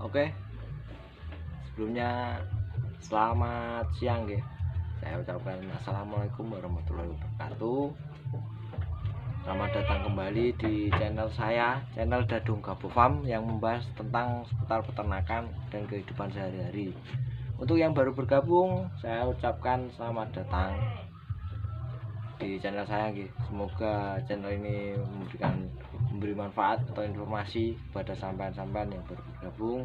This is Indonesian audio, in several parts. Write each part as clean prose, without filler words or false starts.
Oke, sebelumnya selamat siang ya. Saya ucapkan assalamualaikum warahmatullahi wabarakatuh. Selamat datang kembali di channel saya, channel Dadung Gabo Farm, yang membahas tentang seputar peternakan dan kehidupan sehari-hari. Untuk yang baru bergabung, saya ucapkan selamat datang di channel saya gitu. Semoga channel ini memberi manfaat atau informasi kepada sampean-sampean yang baru bergabung.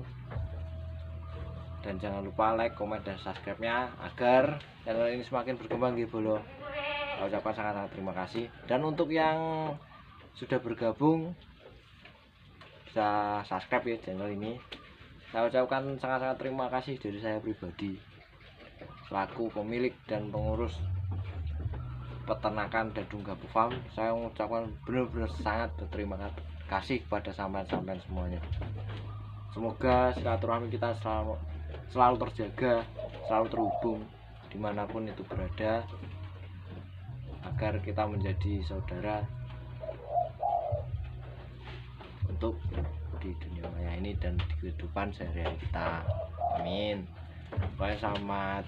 Dan jangan lupa like, komen, dan subscribe-nya agar channel ini semakin berkembang gitu loh. Saya ucapkan sangat-sangat terima kasih. Dan untuk yang sudah bergabung, bisa subscribe ya channel ini. Saya ucapkan sangat-sangat terima kasih dari saya pribadi selaku pemilik dan pengurus peternakan Dadung Gabo Farm. Saya mengucapkan benar-benar sangat berterima kasih kepada sampean-sampean semuanya. Semoga silaturahmi kita selalu terjaga, selalu terhubung dimanapun itu berada, agar kita menjadi saudara untuk di dunia maya ini dan di kehidupan sehari-hari kita. Amin. Pokoknya selamat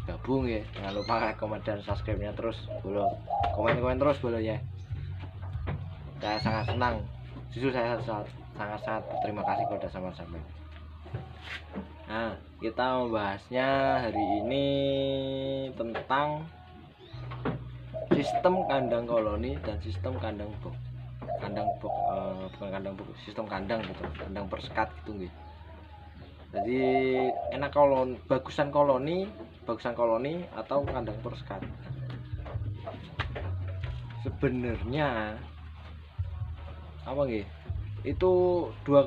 gabung ya, jangan lupa like, komen, dan subscribe-nya terus, boleh komen terus boleh ya. Saya sangat senang, justru saya sangat berterima kasih kepada sama-sama. Nah, kita membahasnya hari ini tentang sistem kandang koloni dan sistem kandang box. Bukan kandang box, sistem kandang gitu, kandang persekat gitu gitu. Jadi enak bagusan koloni atau kandang persekat. Sebenarnya apa gitu? Itu dua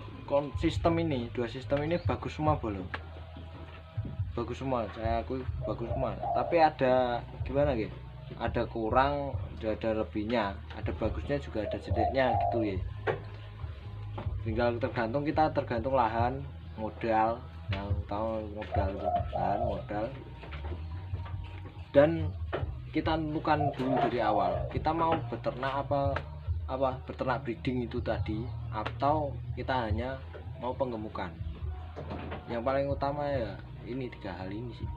sistem ini bagus semua, belum bagus semua, saya akui bagus semua, tapi ada gimana gitu, ada kurang, ada lebihnya, ada bagusnya juga ada jeleknya gitu ya. Tinggal tergantung lahan, modal, yang tahu modal itu lahan, modal, dan kita tentukan dulu dari awal kita mau beternak beternak breeding itu tadi, atau kita hanya mau penggemukan. Yang paling utama ya ini 3 hal ini sih: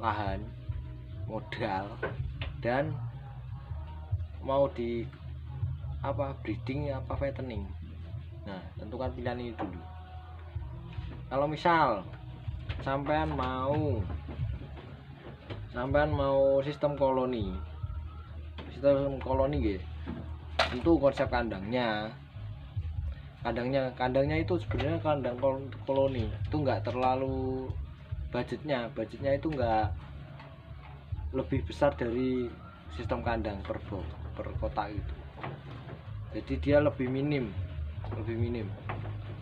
lahan, modal, dan mau di breeding apa fattening. Nah, tentukan pilihan ini dulu. Kalau misal sampean mau sistem koloni gitu, tentu konsep kandangnya itu sebenarnya kandang koloni itu enggak terlalu budgetnya itu enggak lebih besar dari sistem kandang per kotak itu. Jadi dia lebih minim.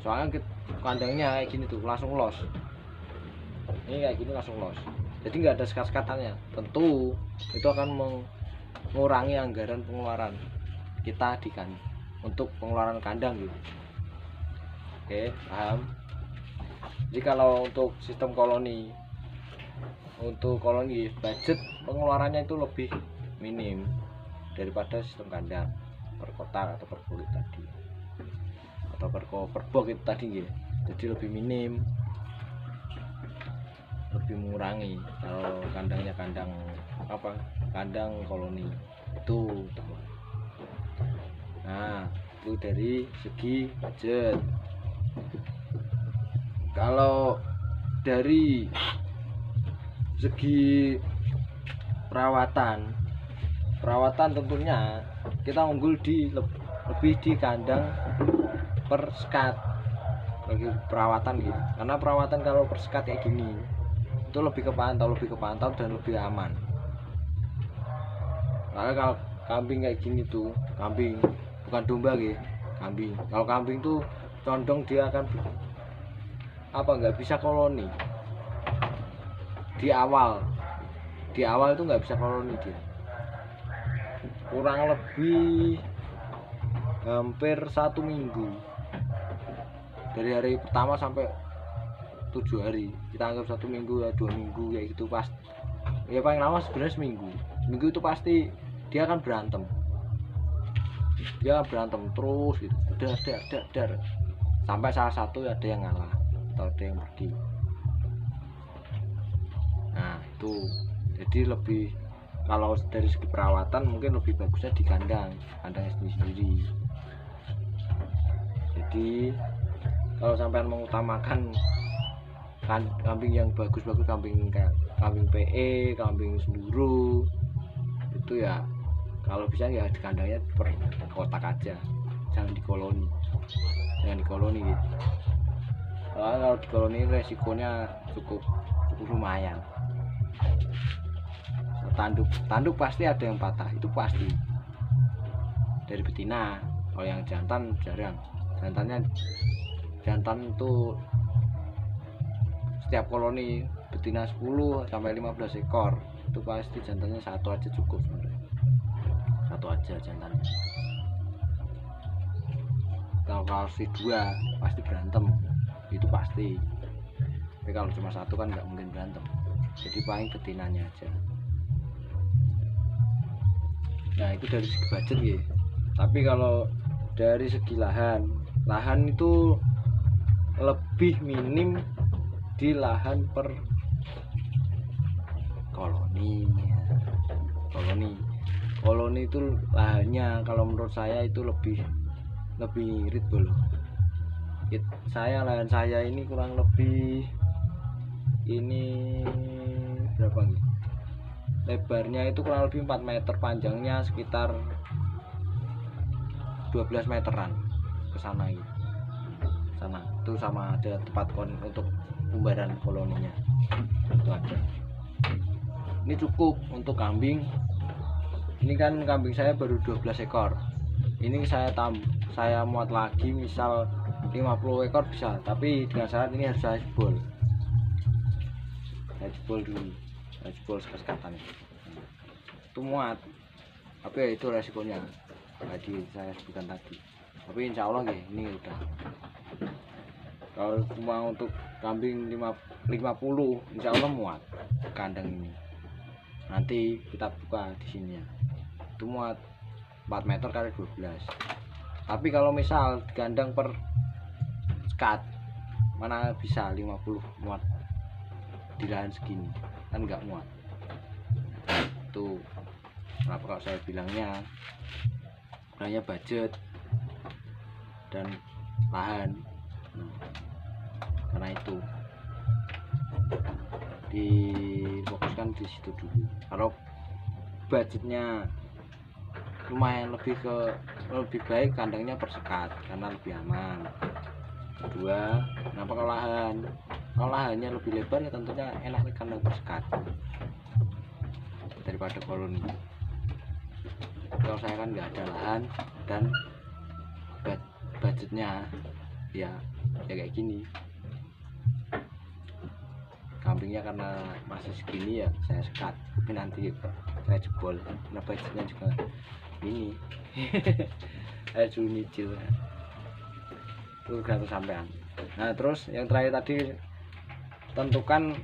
Soalnya kandangnya kayak gini tuh langsung los. Ini kayak gini langsung los. Jadi nggak ada sekat-sekatannya. Tentu itu akan mengurangi anggaran pengeluaran kita untuk pengeluaran kandang gitu. Oke, paham? Jadi kalau untuk sistem koloni, budget pengeluarannya itu lebih minim daripada sistem kandang per kotak atau per kulit tadi, atau per box itu tadi gitu. Jadi lebih minim, lebih mengurangi kalau kandangnya kandang koloni itu utama. Nah, itu dari segi budget. Kalau dari segi perawatan tentunya kita unggul lebih di kandang persekat bagi perawatan gitu. Karena perawatan kalau persekat kayak gini itu lebih kepantau dan lebih aman. Karena kalau kambing kayak gini tuh, kambing bukan domba gitu, kambing. Kalau kambing tuh condong dia akan nggak bisa koloni di awal itu nggak bisa koloni dia, kurang lebih hampir 1 minggu, dari hari pertama sampai 7 hari, kita anggap 1 minggu ya 2 minggu kayak gitu. Pas ya paling lama sebenarnya seminggu itu pasti dia akan berantem terus gitu, dar sampai salah satu ada yang ngalah. atau ada yang pergi. Nah itu jadi lebih, kalau dari segi perawatan mungkin lebih bagusnya di kandang sendiri. Jadi kalau sampean mengutamakan kambing yang bagus-bagus, kambing PE, kambing senduru, itu ya kalau bisa ya di kandangnya per kotak aja, jangan di koloni gitu. Kalau di koloni resikonya cukup lumayan. Tanduk pasti ada yang patah, itu pasti dari betina. Kalau yang jantan jarang. Jantan itu setiap koloni betina 10 sampai 15 ekor, itu pasti jantannya satu aja cukup sebenarnya. Satu aja jantannya. Kalau si dua pasti berantem, itu pasti. Tapi kalau cuma satu kan nggak mungkin berantem, jadi paling betinanya aja. Nah itu dari segi budget ya. Tapi kalau dari segi lahan itu lebih minim di lahan per koloni itu lahannya kalau menurut saya itu lebih irit bolo. Lahan saya ini kurang lebih ini berapa nih? Lebarnya itu kurang lebih 4 meter, panjangnya sekitar 12 meteran ke sana gitu. Itu sama ada tempat untuk pembaran koloninya itu ada. Ini cukup untuk kambing. Ini kan kambing saya baru 12 ekor. Ini saya muat lagi misal 50 ekor bisa, tapi dengan syarat ini harus saya jebol dulu, saya jebol sekatan itu muat. Tapi ya itu resikonya tadi saya sebutkan tadi. Tapi insya Allah ya ini udah. Kalau cuma untuk kambing 50 insya Allah muat kandang ini. Nanti kita buka di sini ya, itu muat 4 meter kali 12. Tapi kalau misal di kandang per sekat, mana bisa 50 muat di lahan segini, kan nggak muat. Itu kenapa kalau saya bilangnya budget dan lahan. Karena itu difokuskan di situ dulu. Kalau budgetnya lumayan lebih baik kandangnya persekat karena lebih aman. Kedua, kenapa kalau lahannya lebih lebar ya tentunya enak nih kandang persekat daripada koloni. Kalau saya kan nggak ada lahan dan budgetnya ya kayak gini. Kambingnya karena masih segini ya saya sekat, tapi nanti saya jebol karena budgetnya juga ini. Saya dulu nyicil itu gantung sampean. Nah terus yang terakhir tadi, tentukan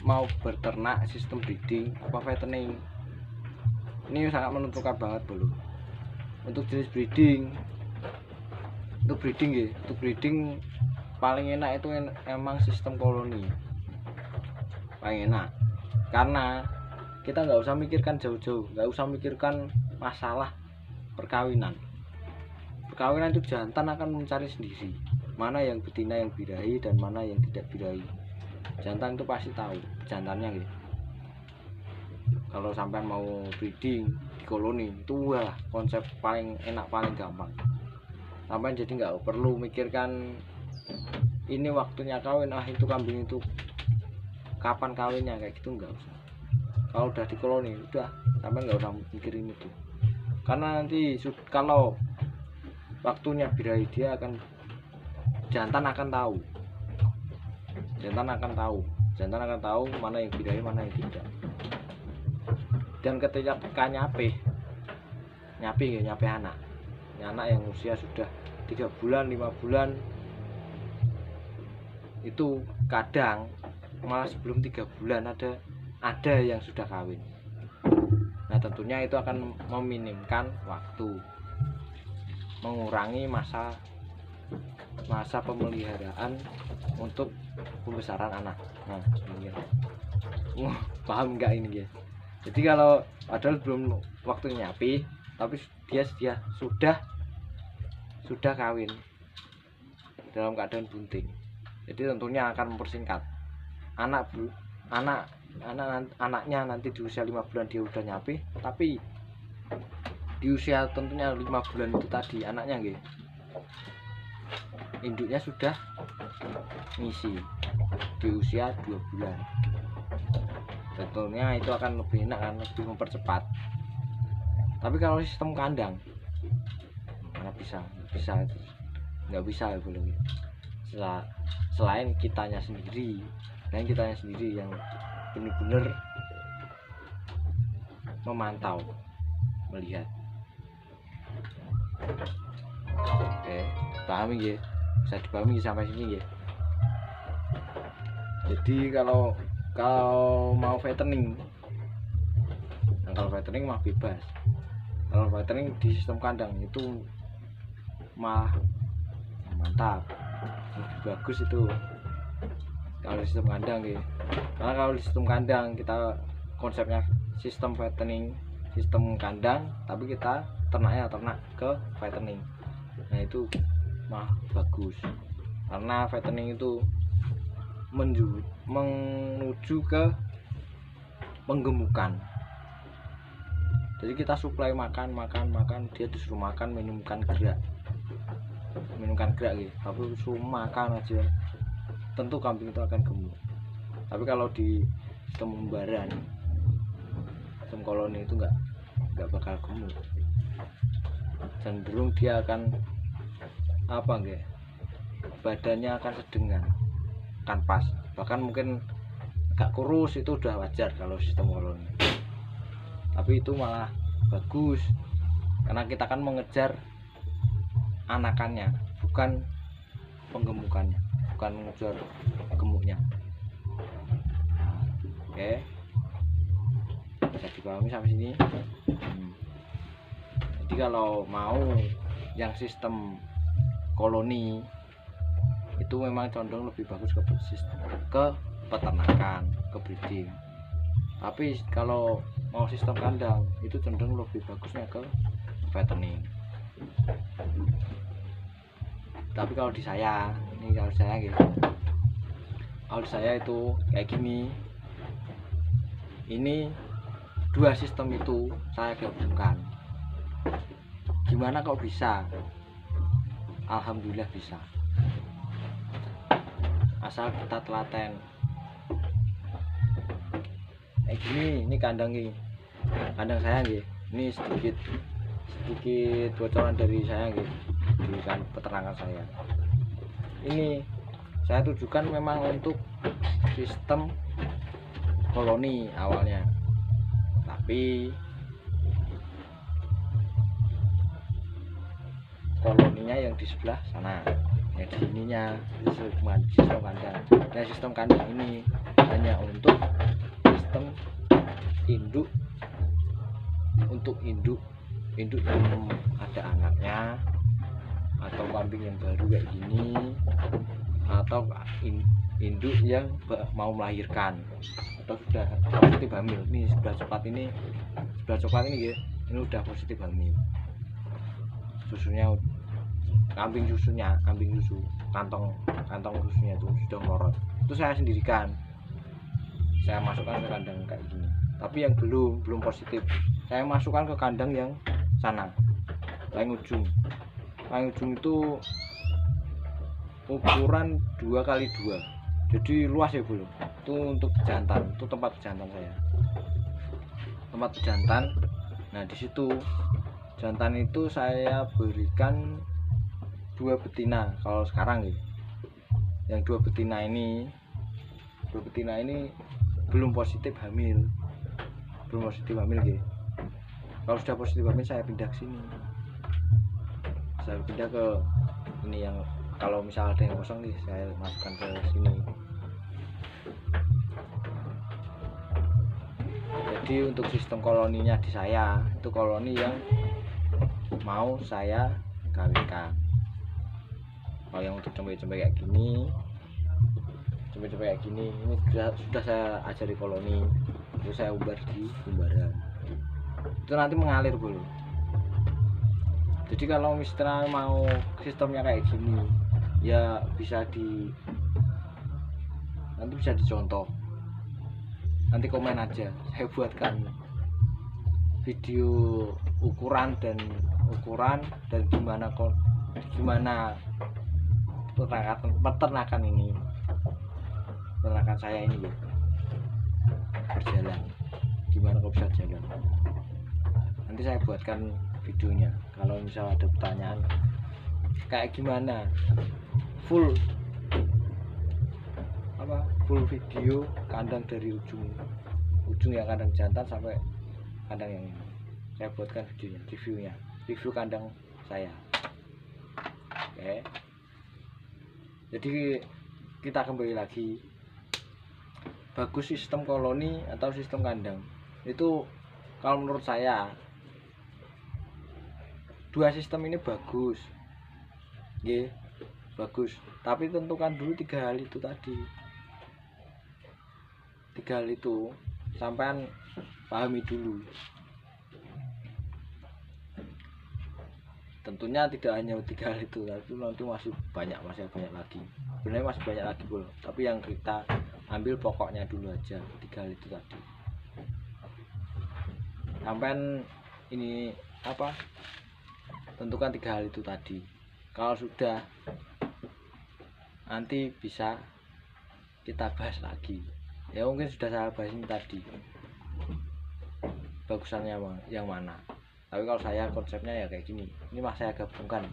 mau berternak sistem breeding apa fattening. Ini sangat menentukan banget belum. Untuk jenis breeding, untuk breeding paling enak itu emang sistem koloni, paling enak. Karena kita nggak usah mikirkan jauh-jauh, nggak usah mikirkan masalah perkawinan itu jantan akan mencari sendiri mana yang betina yang birahi dan mana yang tidak birahi. Jantan itu pasti tahu jantannya gitu. Kalau sampai mau breeding di koloni itu wah konsep paling enak, paling gampang. Sampai jadi nggak perlu mikirkan ini waktunya kawin, itu kambing itu kapan kawinnya, kayak gitu nggak usah. Kalau udah di koloni udah sampai nggak usah mikirin itu. Karena nanti kalau waktunya birahi jantan akan tahu mana yang birahi mana yang tidak. Dan ketika nyape anak yang usia sudah 3 bulan 5 bulan itu kadang malah sebelum 3 bulan ada yang sudah kawin. Nah tentunya itu akan meminimkan waktu, mengurangi masa masa pemeliharaan untuk pembesaran anak. Nah ini ya. Paham nggak ini ya? Jadi kalau padahal belum waktunya nyapi, tapi dia sudah kawin dalam keadaan bunting. Jadi tentunya akan mempersingkat anaknya nanti di usia 5 bulan dia udah nyapi, tapi di usia tentunya 5 bulan itu tadi anaknya nggih, induknya sudah ngisi di usia 2 bulan. Tentunya itu akan lebih enak kan, lebih mempercepat. Tapi kalau sistem kandang mana bisa nggak bisa ya belum. Selain kitanya sendiri yang benar-benar memantau, melihat. Oke, pahami ya, bisa dipahami sampai sini ya. Jadi kalau mau fattening, nah kalau fattening mah bebas. Kalau fattening di sistem kandang itu mah mantap, lebih bagus itu kalau sistem kandang gitu. Karena kalau di sistem kandang kita konsepnya sistem fattening, sistem kandang, tapi kita ternak ke fattening. Nah itu mah bagus, karena fattening itu menuju ke penggemukan. Jadi kita suplai makan, dia disuruh makan, minumkan gerak gitu. Tapi suruh makan aja, tentu kambing itu akan gemuk. Tapi kalau di sistem pembaran, sistem koloni itu nggak bakal gemuk, cenderung dia akan badannya akan sedengan, akan pas, bahkan mungkin agak kurus, itu udah wajar kalau sistem koloni. Tapi itu malah bagus, karena kita kan mengejar anakannya, bukan penggemukannya, bukan mengejar gemuknya. Oke, bisa dipahami sampai sini. Jadi kalau mau yang sistem koloni itu memang condong lebih bagus ke peternakan, ke breeding. Tapi kalau mau sistem kandang itu cenderung lebih bagusnya ke fattening. Tapi kalau di saya gitu, kalau di saya itu kayak gini, ini dua sistem itu saya gabungkan. Gimana kok bisa? Alhamdulillah bisa, asal kita telaten. Kayak gini, ini kandang saya nggih. Ini sedikit bocoran dari saya nggih, di peternakan saya. Ini saya tujukan memang untuk sistem koloni awalnya, tapi koloninya yang di sebelah sana, yang di sininya sistem kandang. Nah sistem kandang ini hanya untuk sistem induk, untuk induk yang ada anaknya, atau kambing yang baru kayak gini, atau induk yang mau melahirkan atau sudah positif hamil. Ini sebelah coklat ini ya, ini udah positif hamil. Susunya kambing susu, kantong susunya itu sudah melorot. Itu saya sendirikan, saya masukkan ke kandang kayak gini. Tapi yang belum positif, saya masukkan ke kandang yang sana, paling ujung itu ukuran 2x2, jadi luas ya belum. Itu untuk jantan, itu tempat jantan saya, tempat jantan. Nah di situ jantan itu saya berikan 2 betina kalau sekarang ya. Yang 2 betina ini belum positif hamil gitu. Kalau sudah positif hamil saya pindah ke sini, saya pindah ke ini yang kalau misal ada yang kosong nih saya masukkan ke sini. Jadi untuk sistem koloninya di saya itu koloni yang mau saya kawinkan. Kalau yang untuk cempe-cempe kayak gini, ini sudah saya ajari koloni, terus saya umbar di umbaran, itu nanti mengalir bro. Jadi kalau misalnya mau sistemnya kayak gini ya nanti bisa dicontoh, nanti komen aja, saya buatkan video ukuran dan gimana peternakan saya ini ya berjalan, gimana kok bisa jalan. Nanti saya buatkan videonya. Kalau misal ada pertanyaan kayak gimana, full video kandang dari ujung yang kandang jantan sampai kandang yang ini, saya buatkan videonya, review kandang saya. Oke, jadi kita kembali lagi, bagus sistem koloni atau sistem kandang itu. Kalau menurut saya dua sistem ini bagus, bagus, tapi tentukan dulu 3 hal itu tadi. 3 hal itu sampean pahami dulu. Tentunya tidak hanya 3 hal itu, tapi nanti masih banyak lagi. Sebenarnya masih banyak lagi bro, tapi yang kita ambil pokoknya dulu aja, 3 hal itu tadi. Sampean ini tentukan 3 hal itu tadi. Kalau sudah, nanti bisa kita bahas lagi. Ya mungkin sudah saya bahas ini tadi, bagusannya yang mana. Tapi kalau saya konsepnya ya kayak gini. Ini saya gabungkan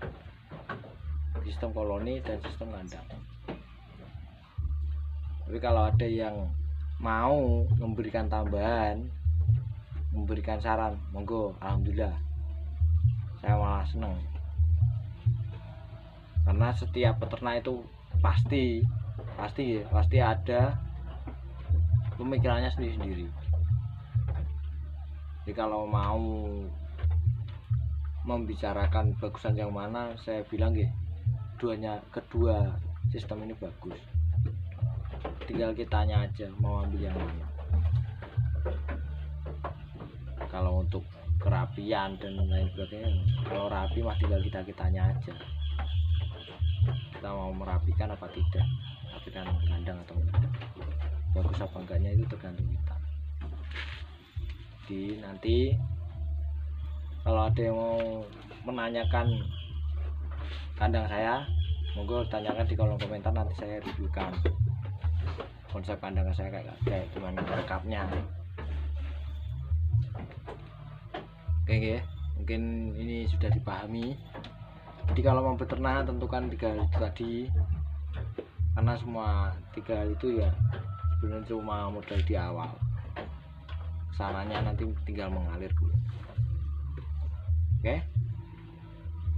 sistem koloni dan sistem kandang. Tapi kalau ada yang mau memberikan tambahan, memberikan saran, monggo, alhamdulillah, saya malah seneng. Karena setiap peternak itu pasti ada pemikirannya sendiri-sendiri. Jadi kalau mau membicarakan bagusan yang mana, saya bilang kedua sistem ini bagus. Tinggal kitanya aja mau ambil yang mana. Kalau untuk kerapian dan lain sebagainya, kalau rapi mah tinggal kitanya aja, kita mau merapikan apa tidak, rapikan kandang atau enggak, bagus apa enggaknya itu tergantung kita. Jadi nanti kalau ada yang mau menanyakan kandang saya, monggo tanyakan di kolom komentar, nanti saya reviewkan konsep kandang saya kayak gimana rekapnya. Oke, mungkin ini sudah dipahami. Jadi kalau mau beternak tentukan 3 hal itu tadi, karena semua 3 hal itu ya sebenarnya cuma modal di awal, kesananya nanti tinggal mengalir dulu. Oke,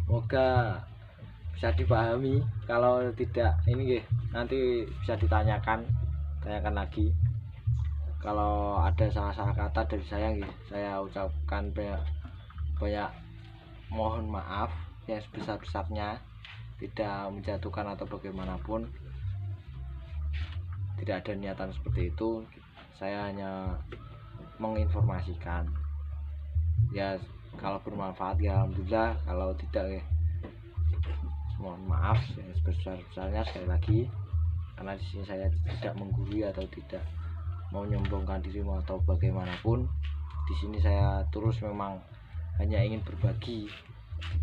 semoga bisa dipahami. Kalau tidak ini nanti bisa ditanyakan lagi. Kalau ada salah-salah kata dari saya ucapkan banyak mohon maaf yang sebesar-besarnya, tidak menjatuhkan atau bagaimanapun. Tidak ada niatan seperti itu, saya hanya menginformasikan. Ya kalau bermanfaat ya alhamdulillah, kalau tidak mohon maaf yang sebesar-besarnya. Sekali lagi, karena di sini saya tidak menggurui atau tidak mau menyombongkan diri atau bagaimanapun. Di sini saya terus memang hanya ingin berbagi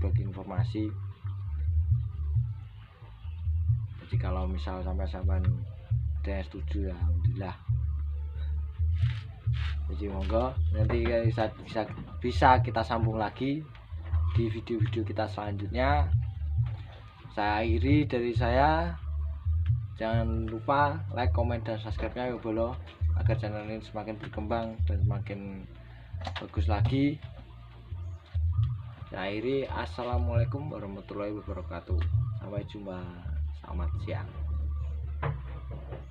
informasi. Jadi kalau misal sampai-sampai ada yang setuju ya alhamdulillah. Jadi monggo nanti bisa kita sambung lagi di video-video kita selanjutnya. Saya akhiri dari saya. Jangan lupa like, komen, dan subscribe-nya ya bolo, agar channel ini semakin berkembang dan semakin bagus lagi. Saya akhiri, assalamualaikum warahmatullahi wabarakatuh. Sampai jumpa, selamat siang.